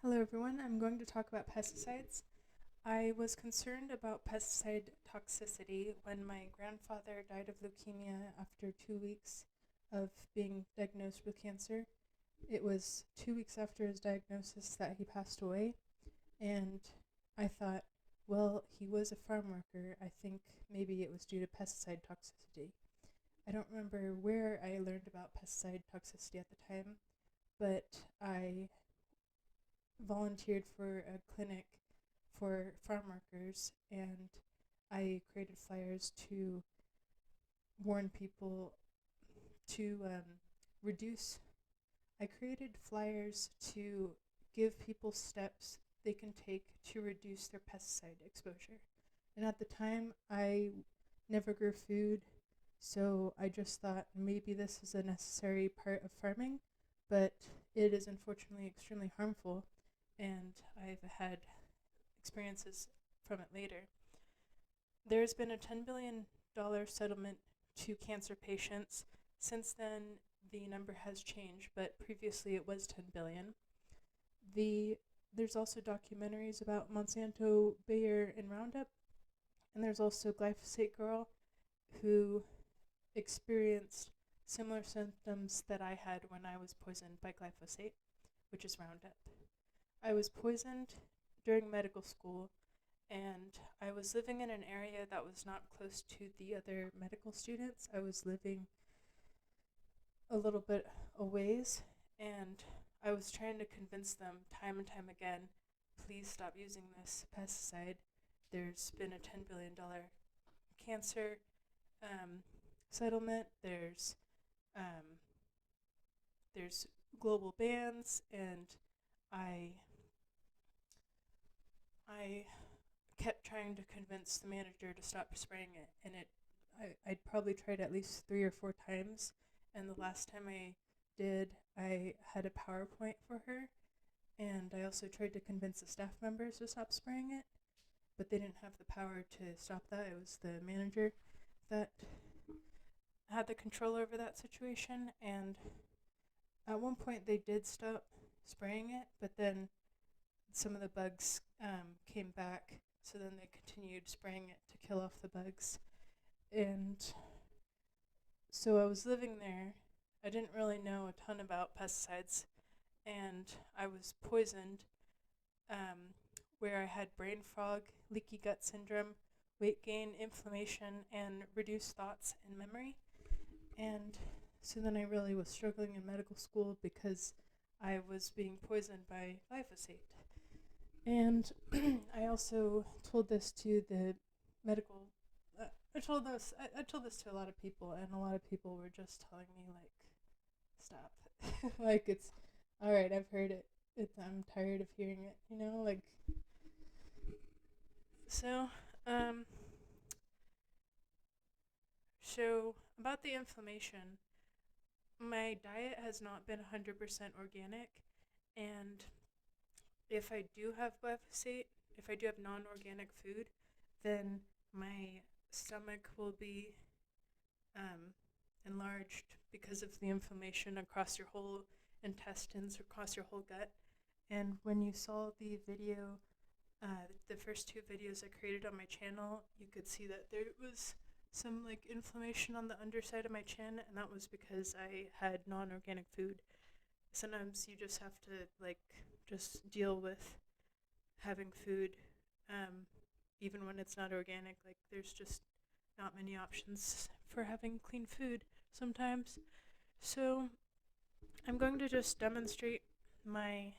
Hello everyone, I'm going to talk about pesticides. I was concerned about pesticide toxicity when my grandfather died of leukemia after 2 weeks of being diagnosed with cancer. It was 2 weeks after his diagnosis that he passed away, and I thought, well, he was a farm worker. I think maybe it was due to pesticide toxicity. I don't remember where I learned about pesticide toxicity at the time, but I volunteered for a clinic for farm workers, and I created flyers to warn people to reduce. I created flyers to give people steps they can take to reduce their pesticide exposure. And at the time, I never grew food, so I just thought maybe this is a necessary part of farming, but it is unfortunately extremely harmful, and I've had experiences from it later. There's been a $10 billion settlement to cancer patients. Since then, the number has changed, but previously it was 10 billion. There's also documentaries about Monsanto, Bayer, and Roundup, and there's also Glyphosate Girl, who experienced similar symptoms that I had when I was poisoned by glyphosate, which is Roundup. I was poisoned during medical school, and I was living in an area that was not close to the other medical students. I was living a little bit a ways, and I was trying to convince them time and time again, please stop using this pesticide. There's been a $10 billion cancer settlement. There's global bans, and I kept trying to convince the manager to stop spraying it, and I'd probably tried at least 3 or 4 times, and the last time I did, I had a PowerPoint for her, and I also tried to convince the staff members to stop spraying it, but they didn't have the power to stop that. It was the manager that had the control over that situation, and at one point they did stop spraying it, but then some of the bugs came back, so then they continued spraying it to kill off the bugs. And so I was living there. I didn't really know a ton about pesticides, and I was poisoned, where I had brain fog, leaky gut syndrome, weight gain, inflammation, and reduced thoughts and memory. And so then I really was struggling in medical school because I was being poisoned by glyphosate. And I also told this to the medical. I told this to a lot of people, and a lot of people were just telling me like, stop, like it's all right. I've heard it. I'm tired of hearing it. Like so. So about the inflammation, my diet has not been 100% organic, and if I do have glyphosate, if I do have non-organic food, then my stomach will be enlarged because of the inflammation across your whole intestines, across your whole gut. And when you saw the video, the first 2 videos I created on my channel, you could see that there was some like inflammation on the underside of my chin, and that was because I had non-organic food. Sometimes you just have to just deal with having food, even when it's not organic. Like there's just not many options for having clean food sometimes. So I'm going to just demonstrate my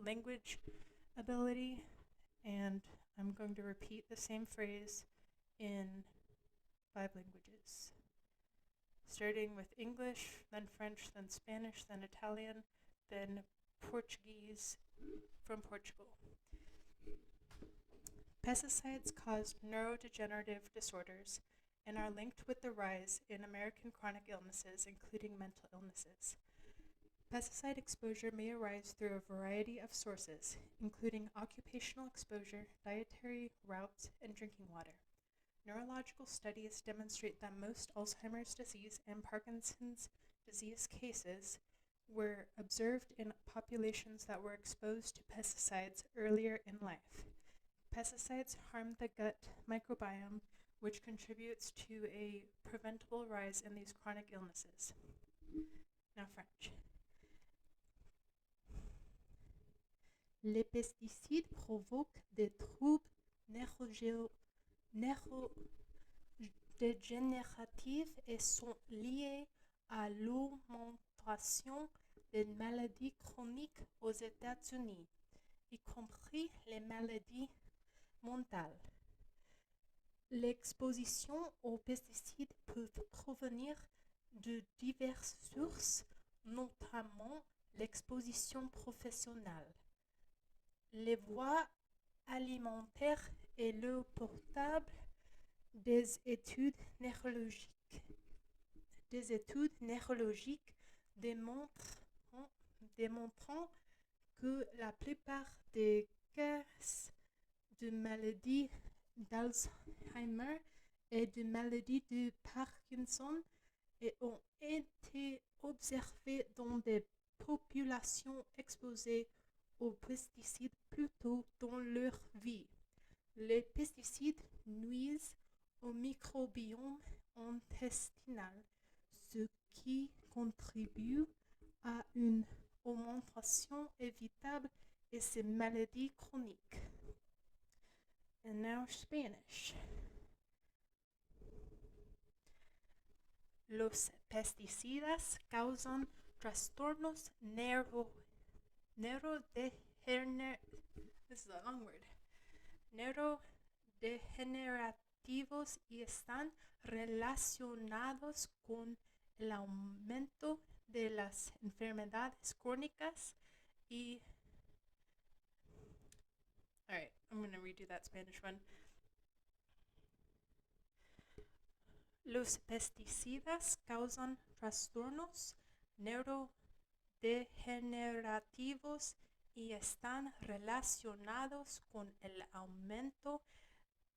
language ability, and I'm going to repeat the same phrase in 5 languages, starting with English, then French, then Spanish, then Italian, then Portuguese from Portugal. Pesticides cause neurodegenerative disorders and are linked with the rise in American chronic illnesses, including mental illnesses. Pesticide exposure may arise through a variety of sources, including occupational exposure, dietary routes, and drinking water. Neurological studies demonstrate that most Alzheimer's disease and Parkinson's disease cases were observed in populations that were exposed to pesticides earlier in life. Pesticides harm the gut microbiome, which contributes to a preventable rise in these chronic illnesses. Now, French. Les pesticides provoquent des troubles neurodégénératifs et sont liés à l'augmentation des maladies chroniques aux États-Unis, y compris les maladies mentales. L'exposition aux pesticides peut provenir de diverses sources, notamment l'exposition professionnelle, les voies alimentaires et l'eau potable, des études neurologiques démontrant que la plupart des cas de maladies d'Alzheimer et de maladies de Parkinson ont été observés dans des populations exposées aux pesticides plus tôt dans leur vie. Les pesticides nuisent au microbiome intestinal, ce qui contribue à une augmentation évitable de ces maladies chroniques. And now Spanish. Los pesticidas causan trastornos neurodegenerativos y están relacionados con el aumento de las enfermedades crónicas y... All right, I'm going to redo that Spanish one. Los pesticidas causan trastornos neurodegenerativos y están relacionados con el aumento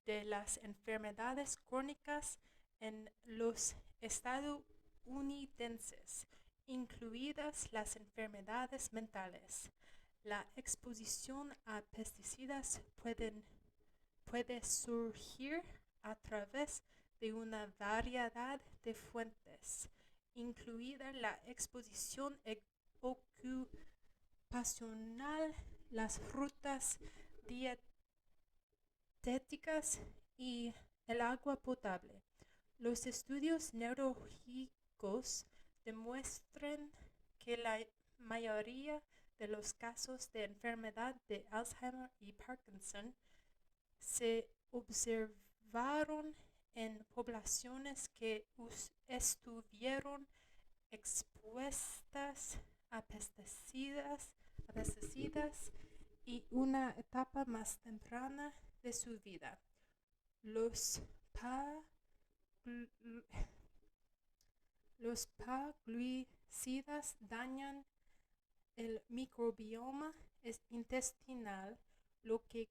de las enfermedades crónicas en los estadounidenses, incluidas las enfermedades mentales. La exposición a pesticidas puede surgir a través de una variedad de fuentes, incluida la exposición ocupacional, las frutas dietéticas y el agua potable. Los estudios neurológicos demuestran que la mayoría de los casos de enfermedad de Alzheimer y Parkinson se observaron en poblaciones que estuvieron expuestas a pesticidas y una etapa más temprana de su vida. Los plaguicidas dañan el microbioma intestinal, lo que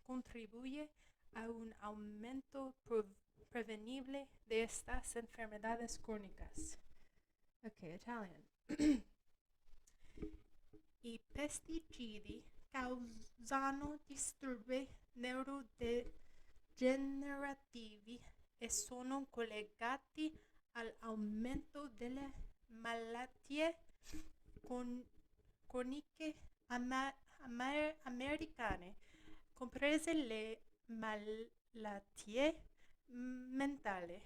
contribuye a un aumento prevenible de estas enfermedades crónicas. Okay, Italian. I pesticidi causano disturbi neurodegenerativi e sono collegati all'aumento delle malattie croniche americane, comprese le malattie mentali.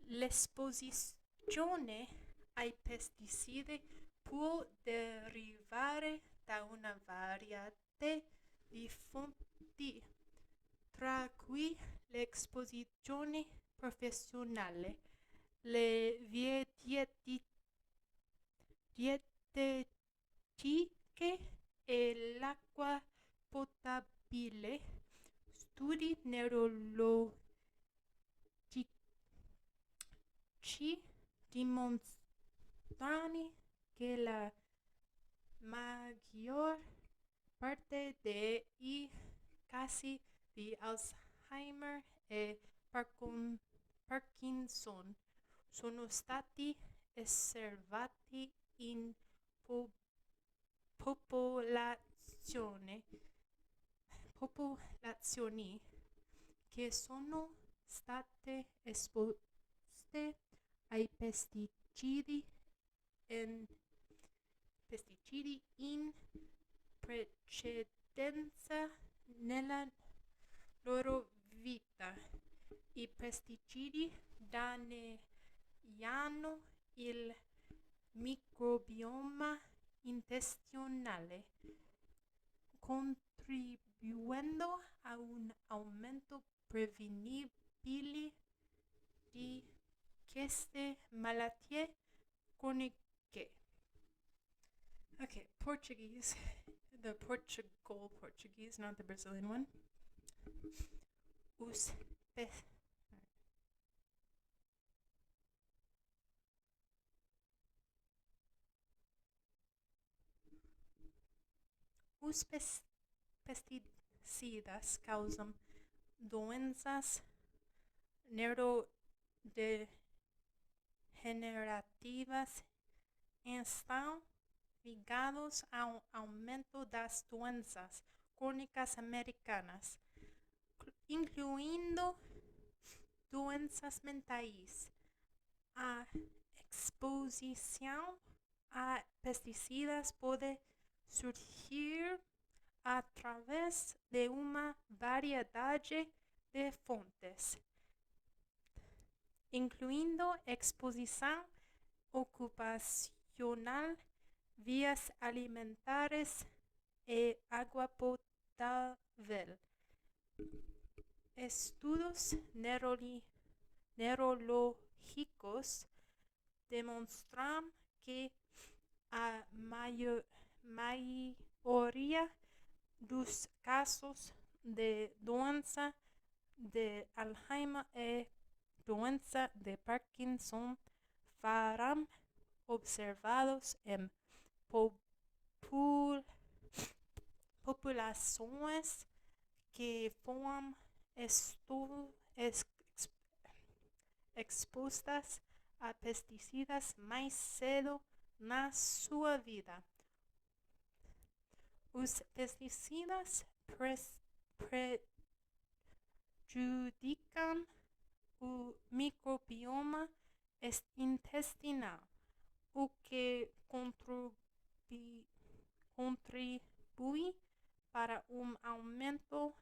L'esposizione ai pesticidi può derivare da una varietà di fonti, tra cui l'esposizione professionale, le vie dietetiche e l'acqua potabile. Studi neurologici dimostrano che la maggior parte dei casi di Alzheimer e Parkinson sono stati osservati in popolazione, popolazioni che sono state esposte ai in, pesticidi in precedenza nella loro vita. I pesticidi danneggiano il microbioma intestinale, contribuendo a un aumento prevenibile di queste malattie croniche. Okay, Portuguese. The Portugal Portuguese, not the Brazilian one. Os pesticidas causam doenças neurodegenerativas e estão ligados ao aumento das doenças crônicas americanas, incluindo doenças mentais. A exposição a pesticidas pode surgir através de uma variedade de fontes, incluindo exposição ocupacional, vias alimentares e água potável. Estudos neurológicos demonstram que a maioria dos casos de doença de Alzheimer e doença de Parkinson foram observados em populações que foram expostas a pesticidas mais cedo na sua vida. Os pesticidas prejudicam o microbioma intestinal, o que contribui para um aumento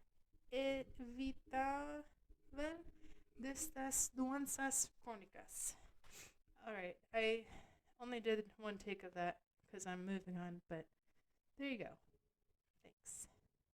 evitável destas doenças crônicas. Alright, I only did one take of that because I'm moving on, but there you go.